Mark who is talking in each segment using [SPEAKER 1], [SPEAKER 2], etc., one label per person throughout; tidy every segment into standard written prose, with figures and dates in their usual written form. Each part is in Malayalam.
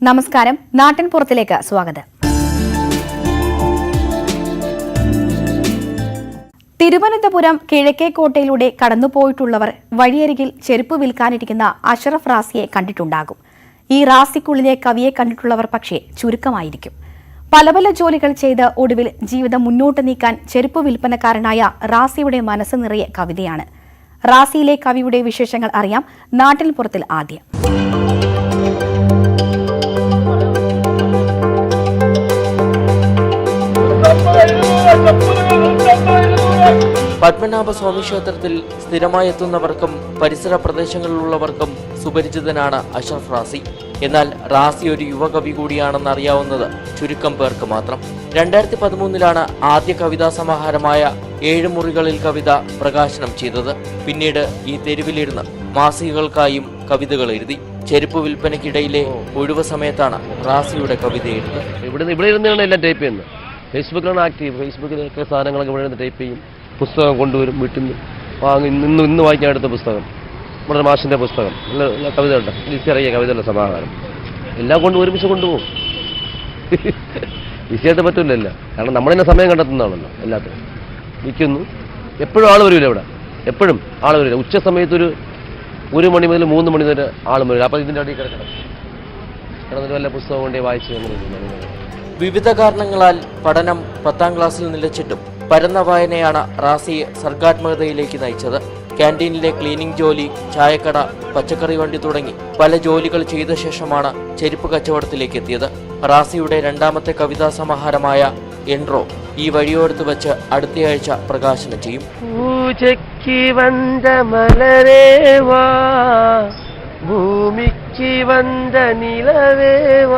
[SPEAKER 1] നമസ്കാരം. നാട്ടിൻപുറത്തിലേക്ക് സ്വാഗതം. തിരുവനന്തപുരം കിഴക്കേക്കോട്ടയിലൂടെ കടന്നുപോയിട്ടുള്ളവർ വഴിയരികിൽ ചെരുപ്പ് വിൽക്കാനിരിക്കുന്ന അഷറഫ് റാസിയെ കണ്ടിട്ടുണ്ടാകും. ഈ റാസിക്കുള്ളിലെ കവിയെ കണ്ടിട്ടുള്ളവർ പക്ഷേ ചുരുക്കമായിരിക്കും. പല പല ജോലികൾ ചെയ്ത് ഒടുവിൽ ജീവിതം മുന്നോട്ട് നീക്കാൻ ചെരുപ്പ് വിൽപ്പനക്കാരനായ റാസിയുടെ മനസ്സ് നിറയെ കവിതയാണ്. റാസിയിലെ കവിയുടെ വിശേഷങ്ങൾ അറിയാം. നാട്ടിൻപുറത്തിൽ ആദ്യം.
[SPEAKER 2] പത്മനാഭസ്വാമി ക്ഷേത്രത്തിൽ സ്ഥിരമായി എത്തുന്നവർക്കും പരിസര പ്രദേശങ്ങളിലുള്ളവർക്കും സുപരിചിതനാണ് അഷറഫ് റാസി. എന്നാൽ റാസി ഒരു യുവകവി കൂടിയാണെന്ന് അറിയാവുന്നത് ചുരുക്കം പേർക്ക് മാത്രം. 2013 ആദ്യ കവിതാ സമാഹാരമായ 7 മുറികളിൽ കവിത പ്രകാശനം ചെയ്തത്. പിന്നീട് ഈ തെരുവിലിരുന്ന് മാസികകൾക്കായും കവിതകൾ എഴുതി. ചെരുപ്പ് വിൽപ്പനയ്ക്കിടയിലെ ഒഴിവ് സമയത്താണ് റാസിയുടെ കവിത എഴുതുന്നത്.
[SPEAKER 3] ഇവിടെ ഇരുന്നാണ് എല്ലാം ടൈപ്പ് ചെയ്യുന്നത്. ഫേസ്ബുക്കിലാണ് ആക്റ്റീവ്. ഫേസ്ബുക്കിലൊക്കെ സാധനങ്ങളൊക്കെ ഇവിടെ നിന്ന് ടൈപ്പ് ചെയ്യും. പുസ്തകം കൊണ്ടുവരും, വീട്ടിൽ നിന്ന് വാങ്ങി ഇന്ന് വായിക്കാൻ എടുത്ത പുസ്തകം, നമ്മുടെ മാഷിൻ്റെ പുസ്തകം, നല്ല കവിതകളുണ്ട്, ഈസിയറിയ കവിതകളുടെ സമാഹാരം എല്ലാം ഒരുമിച്ച് കൊണ്ടുപോകും. ഈസിയായിട്ട് പറ്റില്ലല്ലോ, കാരണം നമ്മളതിനെ സമയം കണ്ടെത്തുന്നതാണല്ലോ. എല്ലാത്തിനും നിൽക്കുന്നു. എപ്പോഴും ആൾ വരില്ല ഇവിടെ, എപ്പോഴും ആൾ വരില്ല. ഉച്ച സമയത്ത് 1 മണി മുതൽ 3 മണി വരെ ആളും വരില്ല. അപ്പോൾ ഇതിൻ്റെ അടിയിൽ കിടന്നിട്ട് വല്ല പുസ്തകം കൊണ്ടേ വായിച്ച്.
[SPEAKER 2] വിവിധ കാരണങ്ങളാൽ പഠനം 10ാം ക്ലാസ്സിൽ നിലച്ചിട്ടും പരന്ന വായനയാണ് റാസിയെ സർഗാത്മകതയിലേക്ക് നയിച്ചത്. ക്യാൻറ്റീനിലെ ക്ലീനിംഗ് ജോലി, ചായക്കട, പച്ചക്കറി വണ്ടി തുടങ്ങി പല ജോലികൾ ചെയ്ത ശേഷമാണ് ചെരുപ്പ് കച്ചവടത്തിലേക്ക് എത്തിയത്. റാസിയുടെ 2ാമത്തെ കവിതാ സമാഹാരമായ എൻട്രോ ഈ വഴിയോരത്ത് വെച്ച് അടുത്തയാഴ്ച പ്രകാശനം ചെയ്യും. ഭൂമിക്ക് വந்த നിലവേവാ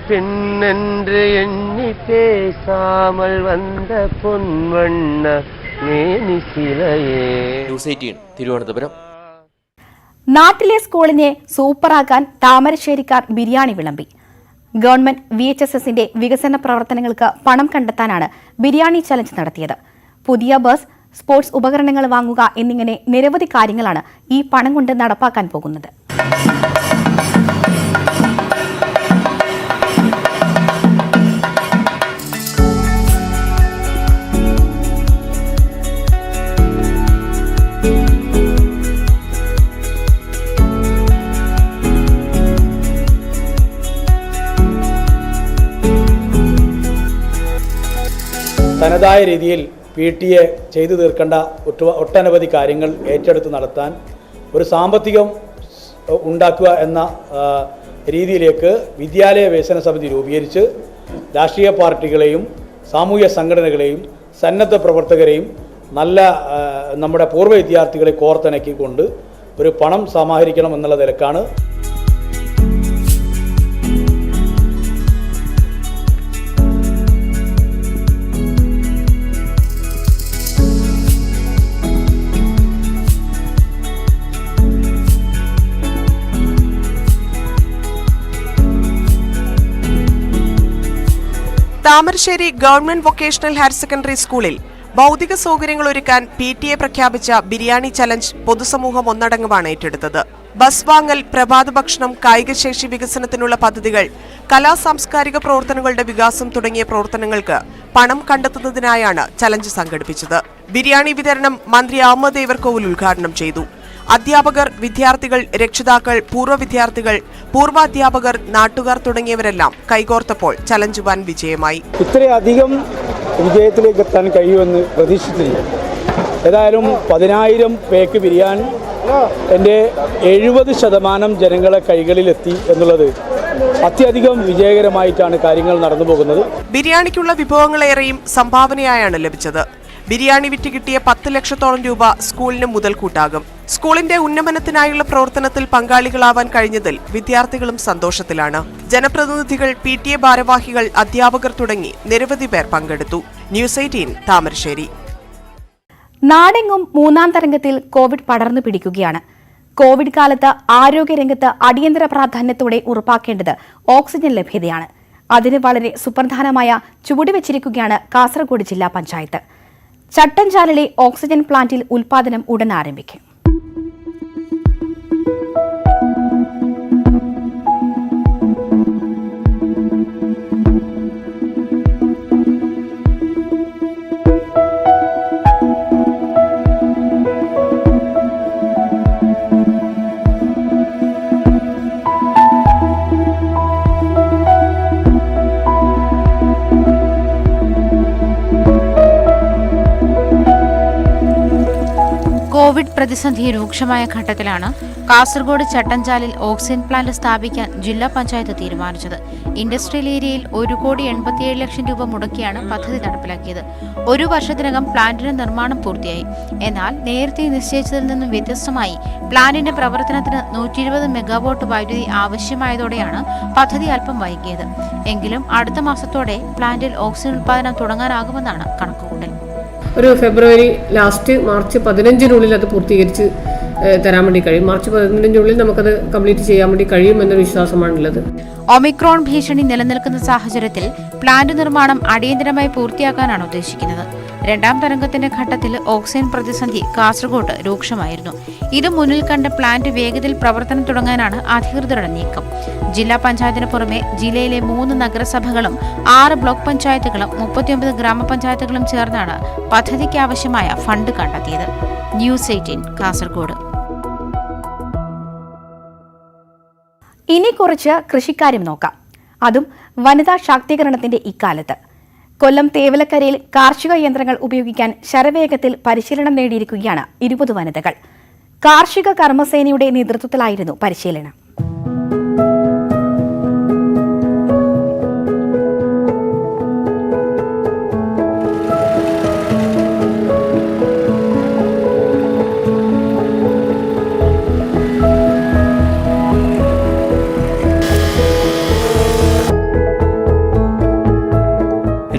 [SPEAKER 2] പെണ്ണെன்று എണ്ണി പേസാമൽ വந்த പൊൻവണ്ണ മേനിസിലയേ. ന്യൂസ് 18 തിരുവനന്തപുരം.
[SPEAKER 1] നാട്ടിലെ സ്കൂളിനെ സൂപ്പറാക്കാൻ താമരശ്ശേരിക്കാർ ബിരിയാണി വിളമ്പി. ഗവൺമെന്റ് VHSSന്റെ വികസന പ്രവർത്തനങ്ങൾക്ക് പണം കണ്ടെത്താനാണ് ബിരിയാണി ചലഞ്ച് നടത്തിയത്. പുതിയ ബസ്, സ്പോർട്സ് ഉപകരണങ്ങൾ വാങ്ങുക എന്നിങ്ങനെ നിരവധി കാര്യങ്ങളാണ് ഈ പണം കൊണ്ട് നടപ്പാക്കാൻ പോകുന്നത്.
[SPEAKER 4] തനതായ രീതിയിൽ PTA ചെയ്തു തീർക്കേണ്ട ഒട്ടനവധി കാര്യങ്ങൾ ഏറ്റെടുത്ത് നടത്താൻ ഒരു സാമ്പത്തികം ഉണ്ടാക്കുക എന്ന രീതിയിലേക്ക് വിദ്യാലയ വികസന സമിതി രൂപീകരിച്ച് രാഷ്ട്രീയ പാർട്ടികളെയും സാമൂഹ്യ സംഘടനകളെയും സന്നദ്ധ പ്രവർത്തകരെയും നമ്മുടെ പൂർവ്വ വിദ്യാർത്ഥികളെ കോർത്തിണക്കിക്കൊണ്ട് ഒരു പണം സമാഹരിക്കണം എന്നുള്ള നിലക്കാണ്.
[SPEAKER 5] Thamarassery government vocational higher secondary സ്കൂളിൽ ഭൗതിക സൗകര്യങ്ങൾ ഒരുക്കാൻ PTA പ്രഖ്യാപിച്ച ബിരിയാണി ചലഞ്ച് പൊതുസമൂഹം ഒന്നടങ്കമാണ് ഏറ്റെടുത്തത്. ബസ് വാങ്ങൽ, പ്രഭാത ഭക്ഷണം, കായികശേഷി വികസനത്തിനുള്ള പദ്ധതികൾ, കലാസാംസ്കാരിക പ്രവർത്തനങ്ങളുടെ വികാസം തുടങ്ങിയ പ്രവർത്തനങ്ങൾക്ക് പണം കണ്ടെത്തുന്നതിനായാണ് ചലഞ്ച് സംഘടിപ്പിച്ചത്. ബിരിയാണി വിതരണം മന്ത്രി അഹമ്മദ് ദേവർകോവിൽ ഉദ്ഘാടനം ചെയ്തു. അധ്യാപകർ, വിദ്യാർത്ഥികൾ, രക്ഷിതാക്കൾ, പൂർവ്വ വിദ്യാർത്ഥികൾ, പൂർവാധ്യാപകർ, നാട്ടുകാർ തുടങ്ങിയവരെല്ലാം കൈകോർത്തപ്പോൾ ചലഞ്ച് വൻ വിജയമായി.
[SPEAKER 4] ഇത്രയധികം വിജയത്തിലേക്ക് എത്താൻ കഴിയുമെന്ന് പ്രതീക്ഷിച്ചില്ല. ഏതായാലും 10,000 പേക്ക് ബിരിയാണി എൻ്റെ 70% ജനങ്ങളെ കൈകളിലെത്തി എന്നുള്ളത് അത്യധികം വിജയകരമായിട്ടാണ് കാര്യങ്ങൾ നടന്നു പോകുന്നത്.
[SPEAKER 5] ബിരിയാണിക്കുള്ള വിഭവങ്ങളേറെയും സംഭാവനയായാണ് ലഭിച്ചത്. ബിരിയാണി വിറ്റ് കിട്ടിയ 10 ലക്ഷത്തോളം രൂപ സ്കൂളിന് മുതൽക്കൂട്ടാകും. സ്കൂളിന്റെ ഉന്നമനത്തിനായുള്ള പ്രവർത്തനത്തിൽ പങ്കാളികളാവാൻ കഴിഞ്ഞതിൽ വിദ്യാർത്ഥികളും സന്തോഷത്തിലാണ്. ജനപ്രതിനിധികൾ, PTA ഭാരവാഹികൾ, അധ്യാപകർ തുടങ്ങി നിരവധി പേർ പങ്കെടുത്തു. ന്യൂസ് 18 താമരശ്ശേരി.
[SPEAKER 1] നാടെങ്ങും 3ാം തരംഗത്തിൽ കോവിഡ് പടർന്നു പിടിക്കുകയാണ്. കോവിഡ് കാലത്ത് ആരോഗ്യരംഗത്ത് അടിയന്തര പ്രാധാന്യത്തോടെ ഉറപ്പാക്കേണ്ടത് ഓക്സിജൻ ലഭ്യതയാണ്. അതിന് വളരെ സുപ്രധാനമായ ചുവടുവെച്ചിരിക്കുകയാണ് കാസർഗോഡ് ജില്ലാ പഞ്ചായത്ത്. ചട്ടഞ്ചാലിലെ ഓക്സിജൻ പ്ലാന്റിൽ ഉൽപാദനം ഉടൻ ആരംഭിക്കും.
[SPEAKER 6] പ്രതിസന്ധി രൂക്ഷമായ ഘട്ടത്തിലാണ് കാസർഗോഡ് ചട്ടഞ്ചാലിൽ ഓക്സിജൻ പ്ലാന്റ് സ്ഥാപിക്കാൻ ജില്ലാ പഞ്ചായത്ത് തീരുമാനിച്ചത്. ഇൻഡസ്ട്രിയൽ ഏരിയയിൽ 1,87,00,000 രൂപ മുടക്കിയാണ് പദ്ധതി നടപ്പിലാക്കിയത്. 1 വർഷത്തിനകം പ്ലാന്റിന്റെ നിർമ്മാണം പൂർത്തിയായി. എന്നാൽ നേരത്തെ നിശ്ചയിച്ചതിൽ നിന്നും വ്യത്യസ്തമായി പ്ലാന്റിന്റെ പ്രവർത്തനത്തിന് 120 മെഗാവാട്ട് വൈദ്യുതി ആവശ്യമായതോടെയാണ് പദ്ധതി അല്പം വൈകിയത്. എങ്കിലും അടുത്ത മാസത്തോടെ പ്ലാന്റിൽ ഓക്സിജൻ ഉൽപ്പാദനം തുടങ്ങാനാകുമെന്നാണ് കണക്കുകൂട്ടൽ.
[SPEAKER 7] ഒരു ഫെബ്രുവരി ലാസ്റ്റ് മാർച്ച് 15-നുള്ളിൽ അത് പൂർത്തീകരിച്ച് തരാൻ വേണ്ടി കഴിയും. മാർച്ച് 15-നുള്ളിൽ നമുക്കത് കംപ്ലീറ്റ് ചെയ്യാൻ വേണ്ടി കഴിയുമെന്നൊരു വിശ്വാസമാണുള്ളത്.
[SPEAKER 6] ഒമിക്രോൺ ഭീഷണി നിലനിൽക്കുന്ന സാഹചര്യത്തിൽ പ്ലാന്റ് നിർമ്മാണം അടിയന്തരമായി പൂർത്തിയാക്കാനാണ് ഉദ്ദേശിക്കുന്നത്. 2ാം തരംഗത്തിന്റെ ഘട്ടത്തിൽ ഓക്സിജൻ പ്രതിസന്ധി കാസർഗോഡ് രൂക്ഷമായിരുന്നു. ഇത് മുന്നിൽ കണ്ട് പ്ലാന്റ് വേഗത്തിൽ പ്രവർത്തനം തുടങ്ങാനാണ് അധികൃതരുടെ നീക്കം. ജില്ലാ പഞ്ചായത്തിന് പുറമെ ജില്ലയിലെ 3 നഗരസഭകളും 6 ബ്ലോക്ക് പഞ്ചായത്തുകളും 39 ഗ്രാമപഞ്ചായത്തുകളും ചേർന്നാണ് പദ്ധതിക്ക് ആവശ്യമായ ഫണ്ട് കണ്ടെത്തിയത്. ന്യൂസ് 18 കാസർഗോഡ്.
[SPEAKER 1] ഇനി കുറച്ച് കൃഷിക്കാര്യം നോക്കാം. അതും വനിതാ ശാക്തീകരണത്തിന്റെ ഇക്കാലത്ത്. കൊല്ലം തേവലക്കരയിൽ കാർഷിക യന്ത്രങ്ങൾ ഉപയോഗിക്കാൻ ശരവേഗത്തിൽ പരിശീലനം നേടിയിരിക്കുകയാണ് 20 വനിതകൾ. കാർഷിക കർമ്മസേനയുടെ നേതൃത്വത്തിലായിരുന്നു പരിശീലനം.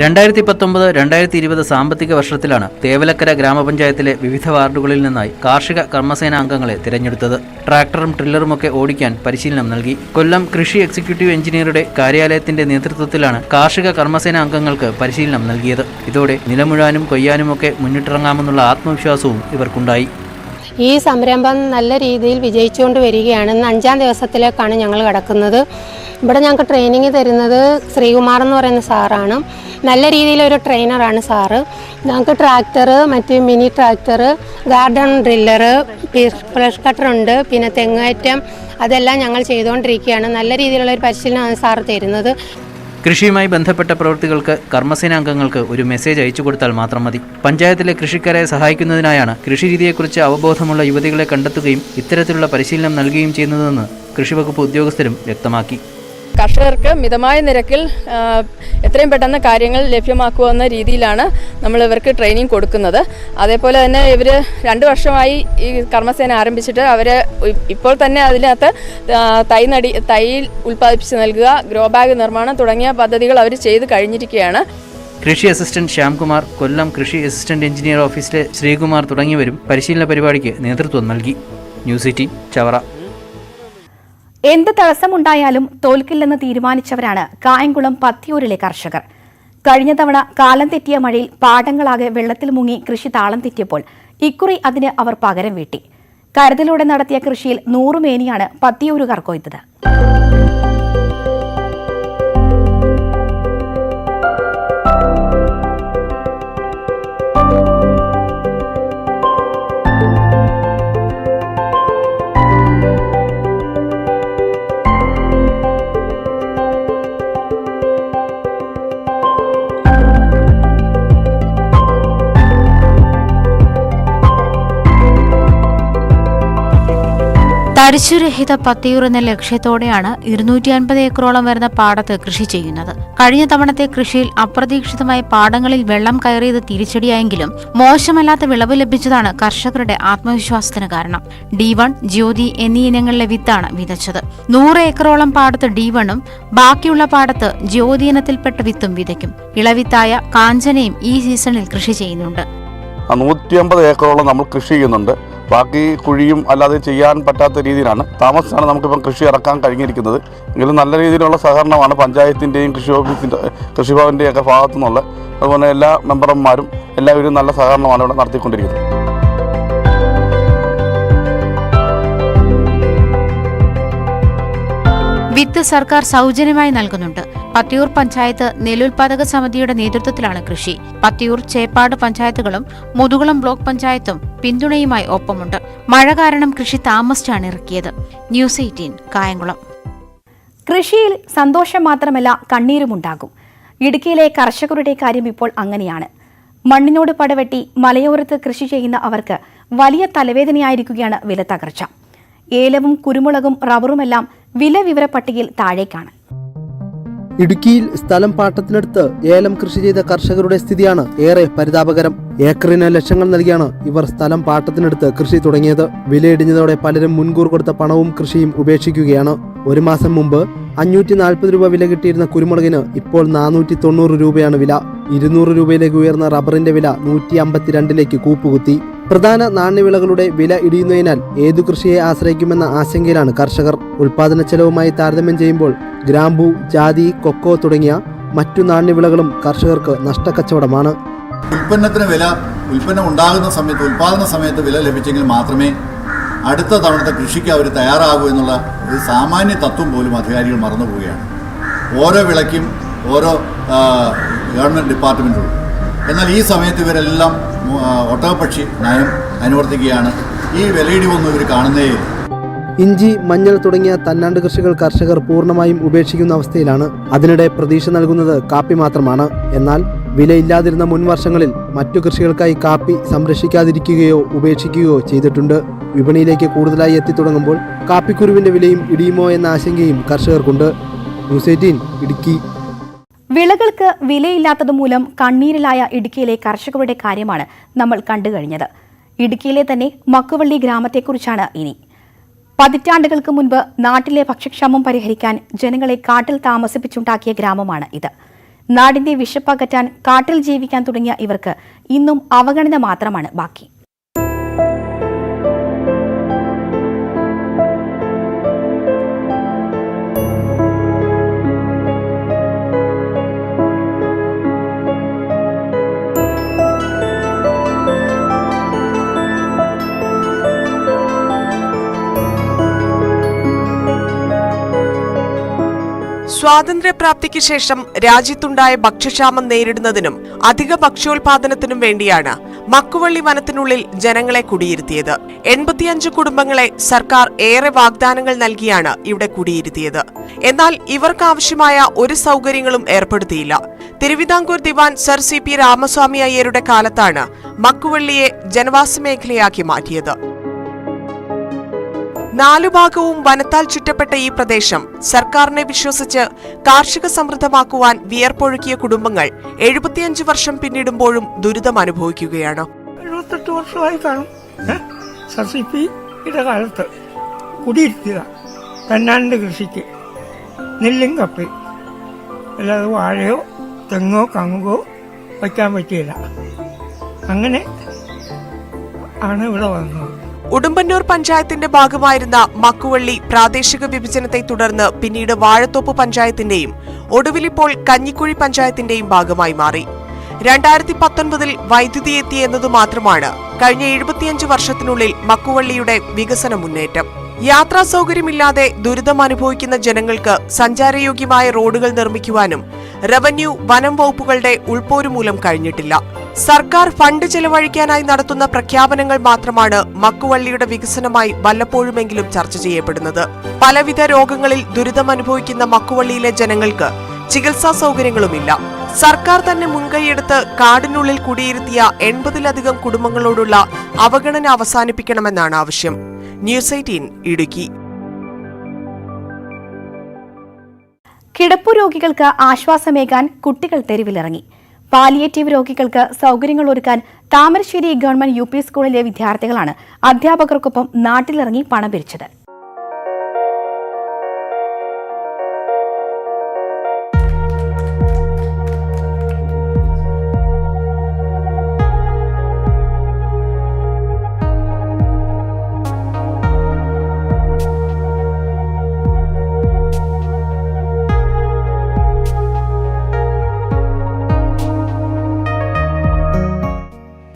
[SPEAKER 8] രണ്ടായിരത്തി 19-2020 സാമ്പത്തിക വർഷത്തിലാണ് തേവലക്കര ഗ്രാമപഞ്ചായത്തിലെ വിവിധ വാർഡുകളിൽ നിന്നായി കാർഷിക കർമ്മസേന അംഗങ്ങളെ തിരഞ്ഞെടുത്തത്. ട്രാക്ടറും ട്രില്ലറുമൊക്കെ ഓടിക്കാൻ പരിശീലനം നൽകി. കൊല്ലം കൃഷി എക്സിക്യൂട്ടീവ് എഞ്ചിനീയറുടെ കാര്യാലയത്തിന്റെ നേതൃത്വത്തിലാണ് കാർഷിക കർമ്മസേന അംഗങ്ങൾക്ക് പരിശീലനം നൽകിയത്. ഇതോടെ നിലമുഴാനും കൊയ്യാനുമൊക്കെ മുന്നിട്ടിറങ്ങാമെന്നുള്ള ആത്മവിശ്വാസവും ഇവർക്കുണ്ടായി.
[SPEAKER 9] ഈ സംരംഭം നല്ല രീതിയിൽ വിജയിച്ചുകൊണ്ട് വരികയാണ്. ഇന്ന് 5ാം ദിവസത്തിലേക്കാണ് ഞങ്ങൾ കടക്കുന്നത്. ഇവിടെ ഞങ്ങൾക്ക് ട്രെയിനിങ് തരുന്നത് ശ്രീകുമാർ എന്ന് പറയുന്ന സാറാണ്. നല്ല രീതിയിലൊരു ട്രെയിനറാണ് സാറ്. ഞങ്ങൾക്ക് ട്രാക്ടർ, മറ്റ് mini tractor, garden driller, flush കട്ടറുണ്ട്, പിന്നെ തെങ്ങേറ്റം, അതെല്ലാം ഞങ്ങൾ ചെയ്തുകൊണ്ടിരിക്കുകയാണ്. നല്ല രീതിയിലുള്ളൊരു പരിശീലനമാണ് സാറ് തരുന്നത്.
[SPEAKER 8] കൃഷിയുമായി ബന്ധപ്പെട്ട പ്രവൃത്തികൾക്ക് കർമ്മസേന അംഗങ്ങൾക്ക് ഒരു മെസ്സേജ് അയച്ചു കൊടുത്താൽ മാത്രം മതി. പഞ്ചായത്തിലെ കൃഷിക്കാരെ സഹായിക്കുന്നതിനായാണ് കൃഷിരീതിയെക്കുറിച്ച് അവബോധമുള്ള യുവതികളെ കണ്ടെത്തുകയും ഇത്തരത്തിലുള്ള പരിശീലനം നൽകുകയും ചെയ്യുന്നതെന്ന് കൃഷിവകുപ്പ് ഉദ്യോഗസ്ഥരും വ്യക്തമാക്കി.
[SPEAKER 10] കർഷകർക്ക് മിതമായ നിരക്കിൽ എത്രയും പെട്ടെന്ന് കാര്യങ്ങൾ ലഭ്യമാക്കുമെന്ന രീതിയിലാണ് നമ്മൾ ഇവർക്ക് ട്രെയിനിങ് കൊടുക്കുന്നത്. അതേപോലെ തന്നെ ഇവർ 2 വർഷമായി ഈ കർമ്മസേന ആരംഭിച്ചിട്ട് അവർ ഇപ്പോൾ തന്നെ അതിനകത്ത് തൈ ഉൽപ്പാദിപ്പിച്ച് നൽകുക, ഗ്രോ ബാഗ് നിർമ്മാണം തുടങ്ങിയ പദ്ധതികൾ അവർ ചെയ്ത് കഴിഞ്ഞിരിക്കുകയാണ്.
[SPEAKER 8] കൃഷി അസിസ്റ്റന്റ് ശ്യാംകുമാർ, കൊല്ലം കൃഷി അസിസ്റ്റന്റ് എഞ്ചിനീയർ ഓഫീസിലെ ശ്രീകുമാർ തുടങ്ങിയവരും പരിശീലന പരിപാടിക്ക് നേതൃത്വം നൽകി. ന്യൂസ് 18 ചവറ.
[SPEAKER 1] എന്ത് തടസ്സമുണ്ടായാലും തോൽക്കില്ലെന്ന് തീരുമാനിച്ചവരാണ് കായംകുളം പത്തിയൂരിലെ കർഷകർ. കഴിഞ്ഞ തവണ കാലം തെറ്റിയ മഴയിൽ പാടങ്ങളാകെ വെള്ളത്തിൽ മുങ്ങി കൃഷി താളം തെറ്റിയപ്പോൾ ഇക്കുറി അതിന് അവർ പകരം വീട്ടി. കരുതലോടെ നടത്തിയ കൃഷിയിൽ 100 മേനിയാണ് പത്തിയൂരുകാർ കൊയ്തത്.
[SPEAKER 6] തരിശുരഹിത പത്തിയൂർ എന്ന ലക്ഷ്യത്തോടെയാണ് 250 ഏക്കറോളം വരുന്ന പാടത്ത് കൃഷി ചെയ്യുന്നത്. കഴിഞ്ഞ തവണത്തെ കൃഷിയിൽ അപ്രതീക്ഷിതമായി പാടങ്ങളിൽ വെള്ളം കയറിയത് തിരിച്ചടിയായെങ്കിലും മോശമല്ലാത്ത വിളവ് ലഭിച്ചതാണ് കർഷകരുടെ ആത്മവിശ്വാസത്തിന് കാരണം. D1, ജ്യോതി എന്നീ ഇനങ്ങളിലെ വിത്താണ് വിതച്ചത്. 100 ഏക്കറോളം പാടത്ത് D1ഉം ബാക്കിയുള്ള പാടത്ത് ജ്യോതി ഇനത്തിൽപ്പെട്ട വിത്തും വിതയ്ക്കും. ഇളവിത്തായ കാഞ്ചനയും ഈ സീസണിൽ കൃഷി ചെയ്യുന്നുണ്ട്.
[SPEAKER 11] 150 ഏക്കറോളം നമ്മൾ കൃഷി ചെയ്യുന്നുണ്ട്. ബാക്കി കുഴിയും അല്ലാതെ ചെയ്യാൻ പറ്റാത്ത രീതിയിലാണ് താമസിച്ചാണ് നമുക്കിപ്പം കൃഷി ഇറക്കാൻ കഴിഞ്ഞിരിക്കുന്നത്. എങ്കിലും നല്ല രീതിയിലുള്ള സഹകരണമാണ് പഞ്ചായത്തിൻ്റെയും കൃഷി ഓഫീസിൻ്റെ കൃഷിഭവൻ്റെയും ഒക്കെ ഭാഗത്തു നിന്നുള്ള. അതുപോലെ എല്ലാ മെമ്പർമാരും എല്ലാവരും നല്ല സഹകരണമാണ് ഇവിടെ നടത്തിക്കൊണ്ടിരിക്കുന്നത്.
[SPEAKER 6] വിത്ത് സർക്കാർ സൗജന്യമായി നൽകുന്നുണ്ട്. പത്തിയൂർ പഞ്ചായത്ത് നെല്ലുൽപാദക സമിതിയുടെ നേതൃത്വത്തിലാണ് കൃഷി. പത്തിയൂർ, ചേപ്പാട് പഞ്ചായത്തുകളും മുതുകുളം ബ്ലോക്ക് പഞ്ചായത്തും പിന്തുണയുമായി ഒപ്പമുണ്ട്. മഴ കാരണം കൃഷി താമസിച്ചാണ് ഇറക്കിയത്. ന്യൂസ് 18 കായംകുളം.
[SPEAKER 1] കൃഷിയിൽ സന്തോഷം മാത്രമല്ല കണ്ണീരുമുണ്ടാകും. ഇടുക്കിയിലെ കർഷകരുടെ കാര്യം ഇപ്പോൾ അങ്ങനെയാണ്. മണ്ണിനോട് പടവെട്ടി മലയോരത്ത് കൃഷി ചെയ്യുന്ന അവർക്ക് വലിയ തലവേദനയായിരിക്കുകയാണ് വില തകർച്ച. ഏലവും കുരുമുളകും റബ്ബറുമെല്ലാം വില വിവര പട്ടികയിൽ താഴേക്കാണ്.
[SPEAKER 12] ഇടുക്കിയിൽ സ്ഥലം പാട്ടത്തിനടുത്ത് ഏലം കൃഷി ചെയ്ത കർഷകരുടെ സ്ഥിതിയാണ് ഏറെ പരിതാപകരം. ഏക്കറിന് ലക്ഷങ്ങൾ നൽകിയാണ് ഇവർ സ്ഥലം പാട്ടത്തിനടുത്ത് കൃഷി തുടങ്ങിയത്. വിലയിടിഞ്ഞതോടെ പലരും മുൻകൂർ കൊടുത്ത പണവും കൃഷിയും ഉപേക്ഷിക്കുകയാണ്. ഒരു മാസം മുമ്പ് 540 രൂപ വില കിട്ടിയിരുന്ന കുരുമുളകിന് ഇപ്പോൾ 490 രൂപയാണ് വില. 200 രൂപയിലേക്ക് ഉയർന്ന റബ്ബറിന്റെ വില 152ലേക്ക് കൂപ്പുകുത്തി. പ്രധാന നാണ്യവിളകളുടെ വില ഇടിയുന്നതിനാൽ ഏതു കൃഷിയെ ആശ്രയിക്കുമെന്ന ആശങ്കയിലാണ് കർഷകർ. ഉൽപാദന ചെലവുമായി താരതമ്യം ചെയ്യുമ്പോൾ ഗ്രാമ്പു, ജാതി, കൊക്കോ തുടങ്ങിയ മറ്റു നാണ്യവിളകളും കർഷകർക്ക് നഷ്ടക്കച്ചവടമാണ്.
[SPEAKER 13] ഉൽപ്പന്നം ഉണ്ടാകുന്ന സമയത്ത്, ഉൽപാദന സമയത്ത് വില ലഭിച്ചെങ്കിൽ മാത്രമേ അടുത്ത തവണത്തെ കൃഷിക്ക് അവർ തയ്യാറാകൂ എന്നുള്ള ഒരു സാമാന്യ തത്വം പോലും അധികാരികൾ മറന്നുപോവുകയാണ്. ഓരോ വിളയ്ക്കും ഓരോ ഗവൺമെൻറ് ഡിപ്പാർട്ട്മെൻറ്റുകളും. എന്നാൽ ഈ സമയത്ത് ഇവരെല്ലാം ഒട്ടകപ്പക്ഷി നയം അനുവർത്തിക്കുകയാണ്. ഈ വിലയിടിവൊന്നും ഇവർ കാണുന്നേയില്ല.
[SPEAKER 12] ഇഞ്ചി, മഞ്ഞൾ തുടങ്ങിയ തന്നാണ്ട് കൃഷികൾ കർഷകർ പൂർണ്ണമായും ഉപേക്ഷിക്കുന്ന അവസ്ഥയിലാണ്. അതിനിടെ പ്രതീക്ഷ നൽകുന്നത് കാപ്പി മാത്രമാണ്. എന്നാൽ വിലയില്ലാതിരുന്ന മുൻ വർഷങ്ങളിൽ മറ്റു കൃഷികൾക്കായി കാപ്പി സംരക്ഷിക്കാതിരിക്കുകയോ ഉപേക്ഷിക്കുകയോ ചെയ്തിട്ടുണ്ട്. വിപണിയിലേക്ക് കൂടുതലായി എത്തിത്തുടങ്ങുമ്പോൾ കാപ്പിക്കുരുവിന്റെ വിലയും ഇടിയുമോ എന്ന ആശങ്കയും കർഷകർക്കുണ്ട്. ന്യൂസ് 18 ഇടുക്കി.
[SPEAKER 1] വിളകൾക്ക് വിലയില്ലാത്തതുമൂലം കണ്ണീരിലായ ഇടുക്കിയിലെ കർഷകരുടെ കാര്യമാണ് നമ്മൾ കണ്ടുകഴിഞ്ഞത്. ഇടുക്കിയിലെ തന്നെ മക്കുവള്ളി ഗ്രാമത്തെക്കുറിച്ചാണ് ഇനി. പതിറ്റാണ്ടുകൾക്ക് മുൻപ് നാട്ടിലെ ഭക്ഷ്യക്ഷാമം പരിഹരിക്കാൻ ജനങ്ങളെ കാട്ടിൽ താമസിപ്പിച്ചുണ്ടാക്കിയ ഗ്രാമമാണ് ഇത്. നാടിന്റെ വിശപ്പകറ്റാൻ കാട്ടിൽ ജീവിക്കാൻ തുടങ്ങിയ ഇവർക്ക് ഇന്നും അവഗണന മാത്രമാണ് ബാക്കി.
[SPEAKER 5] സ്വാതന്ത്ര്യപ്രാപ്തിക്ക് ശേഷം രാജ്യത്തുണ്ടായ ഭക്ഷ്യക്ഷാമം നേരിടുന്നതിനും അധിക ഭക്ഷ്യോൽപാദനത്തിനും വേണ്ടിയാണ് മക്കുവള്ളി വനത്തിനുള്ളിൽ ജനങ്ങളെ കുടിയിരുത്തിയത്. 85 കുടുംബങ്ങളെ സർക്കാർ ഏറെ വാഗ്ദാനങ്ങൾ നൽകിയാണ് ഇവിടെ കുടിയിരുത്തിയത്. എന്നാൽ ഇവർക്കാവശ്യമായ ഒരു സൗകര്യങ്ങളും ഏർപ്പെടുത്തിയില്ല. തിരുവിതാംകൂർ ദിവാൻ സർ CP രാമസ്വാമി അയ്യരുടെ കാലത്താണ് മക്കുവള്ളിയെ ജനവാസ മേഖലയാക്കി മാറ്റിയത്. 4 ഭാഗവും വനത്താൽ ചുറ്റപ്പെട്ട ഈ പ്രദേശം സർക്കാരിനെ വിശ്വസിച്ച് കാർഷിക സമൃദ്ധമാക്കുവാൻ വിയർപ്പൊഴുക്കിയ കുടുംബങ്ങൾ 75 വർഷം പിന്നിടുമ്പോഴും ദുരിതം അനുഭവിക്കുകയാണ്.
[SPEAKER 14] 78 വർഷമായി കാണും സർ CPയുടെ കാലത്ത് കുടിയിരുത്തിയ തന്നാണ്ട് കൃഷിക്ക് നെല്ലും കപ്പയും അല്ലാതെ വാഴയോ തെങ്ങോ കങ്ങോ വയ്ക്കാൻ പറ്റിയില്ല. അങ്ങനെ ആണ് ഇവിടെ വന്നത്.
[SPEAKER 5] ഉടുമ്പന്നൂർ പഞ്ചായത്തിന്റെ ഭാഗമായിരുന്ന മക്കുവള്ളി പ്രാദേശിക വിഭജനത്തെ തുടർന്ന് പിന്നീട് വാഴത്തോപ്പ് പഞ്ചായത്തിന്റെയും ഒടുവിലിപ്പോൾ കഞ്ഞിക്കുഴി പഞ്ചായത്തിന്റെയും ഭാഗമായി മാറി. 2019 വൈദ്യുതി എത്തി എന്നതു മാത്രമാണ് കഴിഞ്ഞ 75 വർഷത്തിനുള്ളിൽ മക്കുവള്ളിയുടെ വികസന മുന്നേറ്റം. യാത്രാ സൗകര്യമില്ലാതെ ദുരിതം അനുഭവിക്കുന്ന ജനങ്ങൾക്ക് സഞ്ചാരയോഗ്യമായ റോഡുകൾ നിർമ്മിക്കുവാനും റവന്യൂ, വനം വകുപ്പുകളുടെ ഉൾപ്പോരു മൂലം കഴിഞ്ഞിട്ടില്ല. സർക്കാർ ഫണ്ട് ചെലവഴിക്കാനായി നടത്തുന്ന പ്രഖ്യാപനങ്ങൾ മാത്രമാണ് മക്കുവള്ളിയുടെ വികസനമായി വല്ലപ്പോഴുമെങ്കിലും ചർച്ച ചെയ്യപ്പെടുന്നത്. പലവിധ രോഗങ്ങളിൽ ദുരിതം അനുഭവിക്കുന്ന മക്കുവള്ളിയിലെ ജനങ്ങൾക്ക് ചികിത്സാ സൗകര്യങ്ങളുമില്ല. സർക്കാർ തന്നെ മുൻകൈയെടുത്ത് കാടിനുള്ളിൽ കുടിയിരുത്തിയ 80-ലധികം കുടുംബങ്ങളോടുള്ള അവഗണന അവസാനിപ്പിക്കണമെന്നാണ് ആവശ്യം. ന്യൂസ് 18 ഇടുക്കി.
[SPEAKER 1] കിടപ്പു രോഗികൾക്ക് ആശ്വാസമേകാൻ കുട്ടികൾ തെരുവിലിറങ്ങി. പാലിയേറ്റീവ് രോഗികൾക്ക് സൗകര്യങ്ങൾ ഒരുക്കാൻ താമരശ്ശേരി ഗവൺമെന്റ് UP സ്കൂളിലെ വിദ്യാർത്ഥികളാണ് അധ്യാപകർക്കൊപ്പം നാട്ടിലിറങ്ങി പണം പിരിച്ചത്.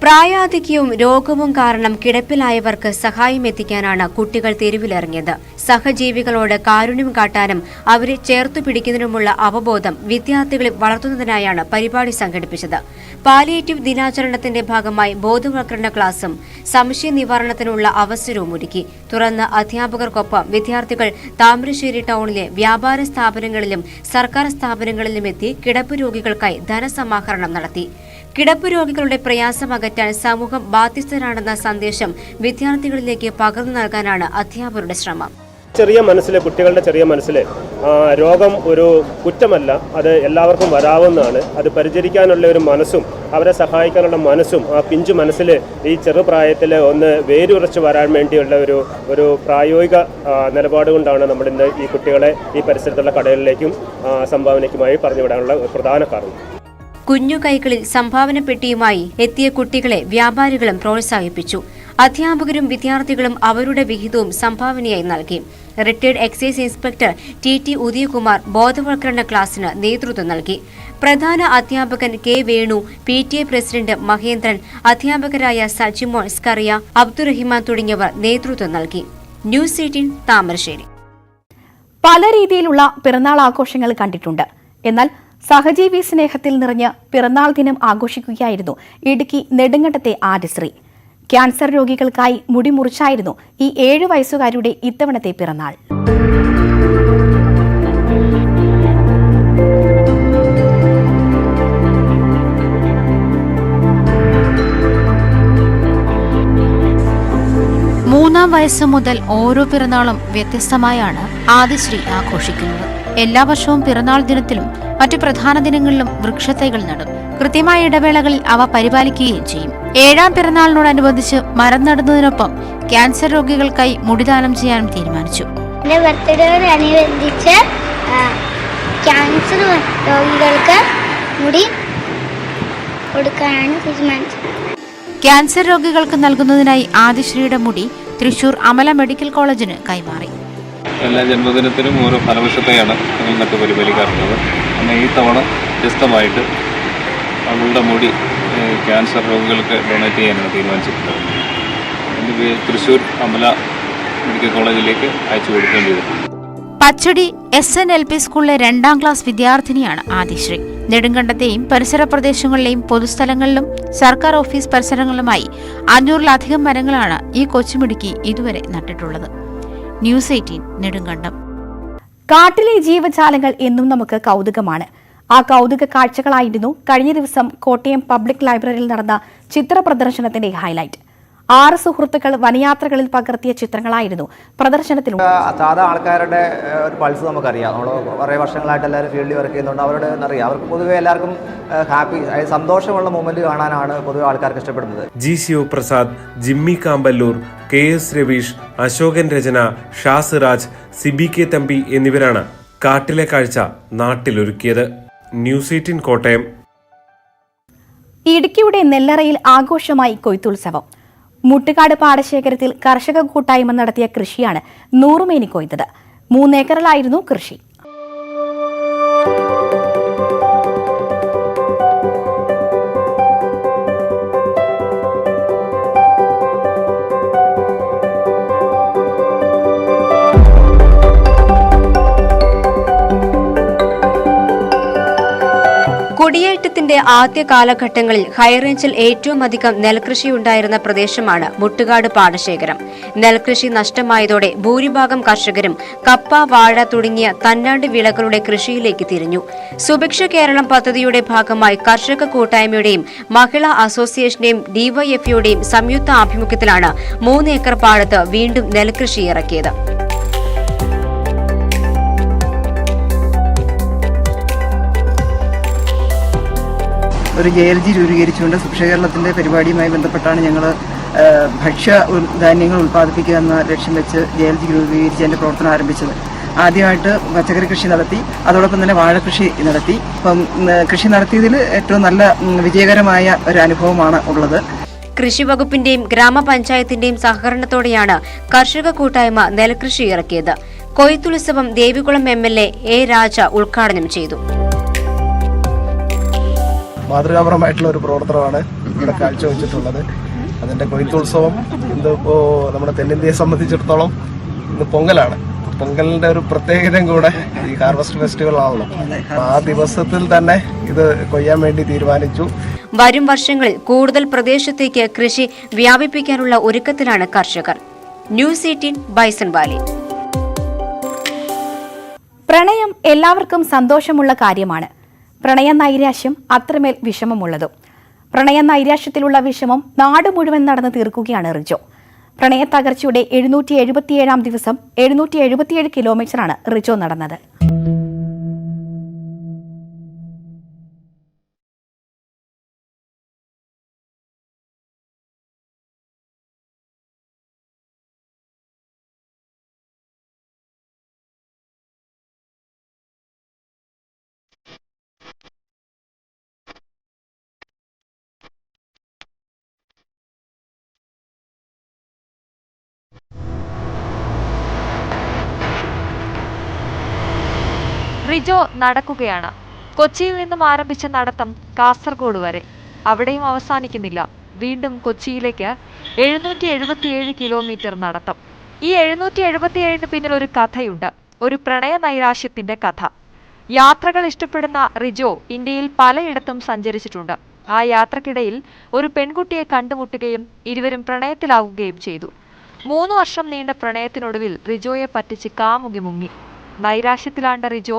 [SPEAKER 15] പ്രായാധിക്യവും രോഗവും കാരണം കിടപ്പിലായവർക്ക് സഹായം എത്തിക്കാനാണ് കുട്ടികൾ തെരുവിലിറങ്ങിയത്. സഹജീവികളോട് കാരുണ്യം കാട്ടാനും അവരെ ചേർത്തു പിടിക്കുന്നതിനുമുള്ള അവബോധം വിദ്യാർത്ഥികളിൽ വളർത്തുന്നതിനായാണ് പരിപാടി സംഘടിപ്പിച്ചത്. പാലിയേറ്റീവ് ദിനാചരണത്തിന്റെ ഭാഗമായി ബോധവൽക്കരണ ക്ലാസും സംശയ നിവാരണത്തിനുള്ള അവസരവും ഒരുക്കി. തുടർന്ന് അധ്യാപകർക്കൊപ്പം വിദ്യാർത്ഥികൾ താമരശ്ശേരി ടൗണിലെ വ്യാപാര സ്ഥാപനങ്ങളിലും സർക്കാർ സ്ഥാപനങ്ങളിലും എത്തി കിടപ്പ് രോഗികൾക്കായി ധനസമാഹരണം നടത്തി. കിടപ്പ് രോഗികളുടെ പ്രയാസം അകറ്റാൻ സമൂഹം ബാധ്യസ്ഥരാണെന്ന സന്ദേശം വിദ്യാർത്ഥികളിലേക്ക് പകർന്നു നൽകാനാണ് അധ്യാപകരുടെ ശ്രമം.
[SPEAKER 16] ചെറിയ മനസ്സിൽ, കുട്ടികളുടെ ചെറിയ മനസ്സിൽ രോഗം ഒരു കുറ്റമല്ല, അത് എല്ലാവർക്കും വരാവുന്നതാണ്. അത് പരിചരിക്കാനുള്ള ഒരു മനസ്സും അവരെ സഹായിക്കാനുള്ള മനസ്സും ആ പിഞ്ചു മനസ്സിൽ ഈ ചെറുപ്രായത്തിൽ ഒന്ന് വേരുറച്ച് വരാൻ വേണ്ടിയുള്ള ഒരു പ്രായോഗിക നിലപാട് കൊണ്ടാണ് നമ്മളിന്ന് ഈ കുട്ടികളെ ഈ പരിസരത്തുള്ള കടകളിലേക്കും സംഭാവനയ്ക്കുമായി പറഞ്ഞുവിടാനുള്ള പ്രധാന കാരണം.
[SPEAKER 15] കുഞ്ഞു കൈകളിൽ സംഭാവന പെട്ടിയുമായി എത്തിയ കുട്ടികളെ വ്യാപാരികളും പ്രോത്സാഹിപ്പിച്ചു. അധ്യാപകരും വിദ്യാർത്ഥികളും അവരുടെ വിഹിതവും സംഭാവനയായി നൽകി. Retired excise inspector T Udayakumar ബോധവൽക്കരണ ക്ലാസിന് നേതൃത്വം നൽകി. പ്രധാന അധ്യാപകൻ K Venu, PTA president Mahendran, അധ്യാപകരായ സജിമോൾ, സ്കറിയ, അബ്ദുറഹിമാൻ തുടങ്ങിയവർ നേതൃത്വം നൽകി. ന്യൂസ് 18 താമരശ്ശേരി.
[SPEAKER 1] പല രീതിയിലുള്ള പിറന്നാൾ ആഘോഷങ്ങൾ കണ്ടിട്ടുണ്ട്. എന്നാൽ സഹജീവി സ്നേഹത്തിൽ നിറഞ്ഞ് പിറന്നാൾ ദിനം ആഘോഷിക്കുകയായിരുന്നു ഇടുക്കി നെടുങ്കണ്ടത്തെ ആര്യശ്രീ. ക്യാൻസർ രോഗികൾക്കായി മുടി മുറിച്ചായിരുന്നു ഈ 7 വയസ്സുകാരുടെ ഇത്തവണത്തെ പിറന്നാൾ.
[SPEAKER 6] മൂന്നാം വയസ്സ് മുതൽ ഓരോ പിറന്നാളും വ്യത്യസ്തമായാണ് ആദിശ്രീ ആഘോഷിക്കുന്നത്. എല്ലാ വർഷവും പിറന്നാൾ ദിനത്തിലും മറ്റു പ്രധാന ദിനങ്ങളിലും വൃക്ഷത്തൈകൾ നടും. കൃത്യമായ ഇടവേളകളിൽ അവ പരിപാലിക്കുകയും ചെയ്യും. 7ാം പിറന്നാളിനോടനുബന്ധിച്ച് മരം നടുന്നതിനൊപ്പം ക്യാൻസർ രോഗികൾക്കായി മുടിദാനം ചെയ്യാനും തീരുമാനിച്ചു.
[SPEAKER 17] എന്റെ ബർത്ത്ഡേയോടനുബന്ധിച്ച് ക്യാൻസർ രോഗികൾക്ക് മുടി കൊടുക്കാനാണ് തീരുമാനിച്ചത്.
[SPEAKER 6] ക്യാൻസർ രോഗികൾക്ക് നൽകുന്നതിനായി ആദിശ്രീയുടെ മുടി തൃശൂർ അമല മെഡിക്കൽ കോളേജിന് കൈമാറി.
[SPEAKER 18] എല്ലാ ജന്മദിനത്തിനും ഓരോ ഫലവൃക്ഷത്തെയാണ് ഞങ്ങൾ നട്ട് പരിപാലിക്കാറുള്ളത്. എന്നാൽ ഈ തവണ വ്യത്യസ്തമായിട്ട് അവളുടെ മുടി ക്യാൻസർ രോഗികൾക്ക് ഡൊണേറ്റ് ചെയ്യാനാണ് തീരുമാനിച്ചിട്ടുള്ളത്. എൻ്റെ തൃശ്ശൂർ അമല മെഡിക്കൽ കോളേജിലേക്ക് അയച്ചു കൊടുക്കുകയും ചെയ്തു.
[SPEAKER 6] പച്ചടി SNLP സ്കൂളിലെ 2ാം ക്ലാസ് വിദ്യാർത്ഥിനിയാണ് ആദിശ്രീ. നെടുങ്കണ്ടത്തെയും പരിസര പ്രദേശങ്ങളിലെയും പൊതുസ്ഥലങ്ങളിലും സർക്കാർ ഓഫീസ് പരിസരങ്ങളിലുമായി 500-ലധികം മരങ്ങളാണ് ഈ കൊച്ചുമിടുക്കി ഇതുവരെ നട്ടിട്ടുള്ളത്. ന്യൂസ് 18 നെടുങ്കണ്ടം.
[SPEAKER 1] കാട്ടിലെ ജീവജാലങ്ങൾ എന്നും നമുക്ക് കൗതുകമാണ്. ആ കൗതുക കാഴ്ചകളായിരുന്നു കഴിഞ്ഞ ദിവസം കോട്ടയം പബ്ലിക് ലൈബ്രറിയിൽ നടന്ന ചിത്ര പ്രദർശനത്തിന്റെ ഹൈലൈറ്റ്. 6 സുഹൃത്തുക്കൾ വനയാത്രകളിൽ പകർത്തിയ ചിത്രങ്ങളായിരുന്നു പ്രദർശനത്തിൽ.
[SPEAKER 19] സാധാ ആൾക്കാരുടെ ഒരു പൾസ് നമുക്കറിയാം. നമ്മൾ കുറേ വർഷങ്ങളായിട്ട് എല്ലാവരും ഫീൽഡിൽ വർക്ക് ചെയ്യുന്നുണ്ട്. അവരുടെ അറിയാം, അവർക്ക് പൊതുവെ എല്ലാവർക്കും ഹാപ്പി, സന്തോഷമുള്ള മൊമെന്റ് കാണാനാണ് പൊതുവെ ആൾക്കാർക്ക് ഇഷ്ടപ്പെടുന്നത്.
[SPEAKER 20] G Sivaprasad, Jimmy Kampallur, KS Raveesh, Ashokan Rachana, Shasiraj, CBK Thampi എന്നിവരാണ് കാട്ടിലെ കാഴ്ച നാട്ടിലൊരുക്കിയത്. ന്യൂസ് 18 കോട്ടയം.
[SPEAKER 1] ഇടുക്കിയുടെ നെല്ലറയിൽ ആഘോഷമായി കൊയ്ത്തുത്സവം. മുട്ടുകാട് പാടശേഖരത്തിൽ കർഷക കൂട്ടായ്മ നടത്തിയ കൃഷിയാണ് നൂറുമേനി കൊയ്തത്. 3 ഏക്കറിലായിരുന്നു കൃഷി.
[SPEAKER 15] കുടിയേറ്റത്തിന്റെ ആദ്യ കാലഘട്ടങ്ങളിൽ ഹൈറേഞ്ചിൽ ഏറ്റവും അധികം നെൽകൃഷിയുണ്ടായിരുന്ന പ്രദേശമാണ് മുട്ടുകാട് പാടശേഖരം. നെൽകൃഷി നഷ്ടമായതോടെ ഭൂരിഭാഗം കർഷകരും കപ്പ, വാഴ തുടങ്ങിയ തന്നാണ്ട് വിളകളുടെ കൃഷിയിലേക്ക് തിരിഞ്ഞു. സുഭിക്ഷ കേരളം പദ്ധതിയുടെ ഭാഗമായി കർഷക കൂട്ടായ്മയുടെയും മഹിളാ അസോസിയേഷന്റെയും DYFയുടെയും സംയുക്ത ആഭിമുഖ്യത്തിലാണ് 3 ഏക്കർ പാടത്ത് വീണ്ടും നെൽകൃഷി ഇറക്കിയത്.
[SPEAKER 21] ഒരു JLG രൂപീകരിച്ചുകൊണ്ട് സുഭിക്ഷ കേരളത്തിൻ്റെ പരിപാടിയുമായി ബന്ധപ്പെട്ടാണ് ഞങ്ങൾ ഭക്ഷ്യ ധാന്യങ്ങൾ ഉൽപ്പാദിപ്പിക്കുക എന്ന ലക്ഷ്യം വെച്ച് JLG രൂപീകരിച്ച് അതിൻ്റെ പ്രവർത്തനം ആരംഭിച്ചത്. ആദ്യമായിട്ട് പച്ചക്കറി കൃഷി നടത്തി, അതോടൊപ്പം തന്നെ വാഴകൃഷി നടത്തി. അപ്പം കൃഷി നടത്തിയതിൽ ഏറ്റവും നല്ല വിജയകരമായ ഒരു അനുഭവമാണ് ഉള്ളത്.
[SPEAKER 15] കൃഷി വകുപ്പിന്റെയും ഗ്രാമപഞ്ചായത്തിന്റെയും സഹകരണത്തോടെയാണ് കർഷക കൂട്ടായ്മ നെൽകൃഷി ഇറക്കിയത്. കൊയ്ത്തുത്സവം ദേവികുളം MLA A. രാജ ഉദ്ഘാടനം ചെയ്തു.
[SPEAKER 22] മാതൃകാപരമായിട്ടുള്ള ഒരു പ്രവർത്തനമാണ് ഇവിടെ കാഴ്ചവെച്ചിട്ടുള്ളത്. അതിൻ്റെ കൊയ്ത്തുത്സവം ഇന്നിപ്പോൾ നമ്മുടെ തെന്നിന്ത്യയെ സംബന്ധിച്ചിടത്തോളം ഇന്ന് പൊങ്കലാണ്. പൊങ്കലിൻ്റെ ഒരു പ്രത്യേകതയും കൂടെ ഈ ഹാർവസ്റ്റ് ഫെസ്റ്റിവൽ ആണല്ലോ. ആ ദിവസത്തിൽ തന്നെ ഇത് കൊയ്യാൻ വേണ്ടി തീരുമാനിച്ചു.
[SPEAKER 15] വരും വർഷങ്ങളിൽ കൂടുതൽ പ്രദേശത്തേക്ക് കൃഷി വ്യാപിപ്പിക്കാനുള്ള ഒരുക്കത്തിലാണ് കർഷകർ. News 18 bison Valley.
[SPEAKER 1] പ്രണയം എല്ലാവർക്കും സന്തോഷമുള്ള കാര്യമാണ്. പ്രണയ നൈരാശ്യം അത്രമേൽ വിഷമമുള്ളതും. പ്രണയ നൈരാശ്യത്തിലുള്ള വിഷമം നാട് മുഴുവൻ നടന്ന് തീർക്കുകയാണ് റിജോ. പ്രണയ തകർച്ചയുടെ 777-ാം ദിവസം 777 കിലോമീറ്ററാണ് റിജോ നടന്നത്.
[SPEAKER 2] റിജോ നടക്കുകയാണ്. കൊച്ചിയിൽ നിന്നും ആരംഭിച്ച നടത്തം കാസർഗോഡ് വരെ. അവിടെയും അവസാനിക്കുന്നില്ല. വീണ്ടും കൊച്ചിയിലേക്ക് 777 കിലോമീറ്റർ നടത്തം. ഈ 777-ന് പിന്നിൽ ഒരു കഥയുണ്ട്. ഒരു പ്രണയ നൈരാശ്യത്തിന്റെ കഥ. യാത്രകൾ ഇഷ്ടപ്പെടുന്ന റിജോ ഇന്ത്യയിൽ പലയിടത്തും സഞ്ചരിച്ചിട്ടുണ്ട്. ആ യാത്രക്കിടയിൽ ഒരു പെൺകുട്ടിയെ കണ്ടുമുട്ടുകയും ഇരുവരും പ്രണയത്തിലാവുകയും ചെയ്തു. 3 വർഷം നീണ്ട പ്രണയത്തിനൊടുവിൽ റിജോയെ പറ്റിച്ച് കാമുകി മുങ്ങി. നൈരാശ്യത്തിലാണ്ട റിജോ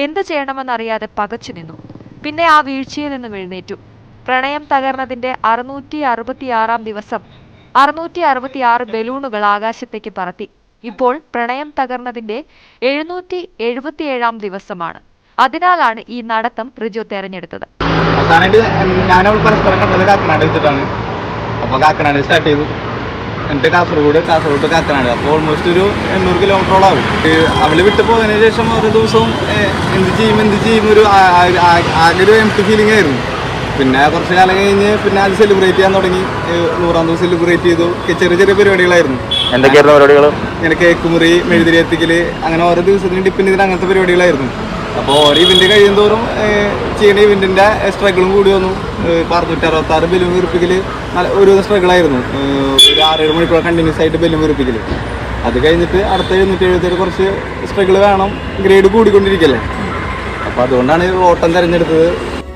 [SPEAKER 2] എന്ത് ചെയ്യണമെന്നറിയാതെ പകച്ചു നിന്നു. പിന്നെ ആ വീഴ്ചയിൽ നിന്നും എഴുന്നേറ്റു. പ്രണയം തകർന്നതിന്റെ 666-ാം ദിവസം 666 ബലൂണുകൾ ആകാശത്തേക്ക് പറത്തി. ഇപ്പോൾ പ്രണയം തകർന്നതിന്റെ 777-ാം ദിവസമാണ്. അതിനാലാണ് ഈ നടത്തം റിജോ തെരഞ്ഞെടുത്തത്.
[SPEAKER 3] ഞാനവൾ പരസ്പരം കണ്ടത് കാക്കനാട് വെച്ചിട്ടാണ്. അപ്പോൾ കാക്കനാട് സ്റ്റാർട്ട് ചെയ്തു. എന്നിട്ട് കാസർഗോഡ് കാക്കനാട്. അപ്പോൾ ഓൾമോസ്റ്റ് ഒരു 800 കിലോമീറ്ററോളം ആവും. അവൾ വിട്ടു പോയതിനു ശേഷം ഓരോ ദിവസവും എന്ത് ചെയ്യും ഒരു ആകെ ഒരു എംപ്റ്റി ഫീലിംഗ് ആയിരുന്നു. പിന്നെ കുറച്ച് കാലം കഴിഞ്ഞ് പിന്നെ അത് സെലിബ്രേറ്റ് ചെയ്യാൻ തുടങ്ങി. 100-ാം ദിവസം സെലിബ്രേറ്റ് ചെയ്തു. ചെറിയ ചെറിയ പരിപാടികളായിരുന്നു.
[SPEAKER 23] എന്തൊക്കെയായിരുന്നു പരിപാടികൾ?
[SPEAKER 3] ഇങ്ങനെ കേക്ക് മുറി, മെഴുതിരി എത്തിക്കല്, അങ്ങനെ ഓരോ ദിവസത്തിന് ഡിപ്പെൻഡ് ചെയ്തിട്ട് അങ്ങനത്തെ പരിപാടികളായിരുന്നു. അപ്പോൾ ഓരോ ഇവന്റ് കഴിയുന്തോറും ചെയ്യുന്ന ഇവന്റിന്റെ സ്ട്രഗിളും കൂടി വന്നു. 666 ബലൂൺ വീർപ്പിക്കല് ഒരു സ്ട്രഗിളായിരുന്നു. ഒരു 6-7 മണിക്കൂർ കണ്ടിന്യൂസ് ആയിട്ട് ബലൂൺ വീർപ്പിക്കല്. അത് കഴിഞ്ഞിട്ട് അടുത്ത 777 കുറച്ച് സ്ട്രഗിൾ വേണം. ഗ്രേഡ് കൂടിക്കൊണ്ടിരിക്കല്ലേ. അപ്പൊ അതുകൊണ്ടാണ് ഓട്ടം തെരഞ്ഞെടുത്തത്.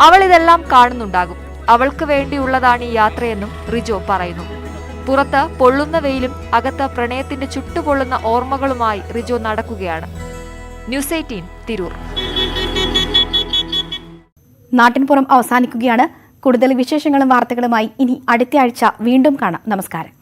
[SPEAKER 2] അവൾ ഇതെല്ലാം കാണുന്നുണ്ടാകും. അവൾക്ക് വേണ്ടിയുള്ളതാണ് ഈ യാത്രയെന്നും റിജോ പറയുന്നു. പുറത്ത് പൊള്ളുന്ന വെയിലും അകത്ത് പ്രണയത്തിന്റെ ചുട്ടുപൊള്ളുന്ന ഓർമ്മകളുമായി റിജോ നടക്കുകയാണ്. ന്യൂസ് 18 തിരൂർ.
[SPEAKER 1] നാട്ടിൻപുറം അവസാനിക്കുകയാണ്. കൂടുതൽ വിശേഷങ്ങളും വാർത്തകളുമായി ഇനി അടുത്ത ആഴ്ച വീണ്ടും കാണാം. നമസ്കാരം.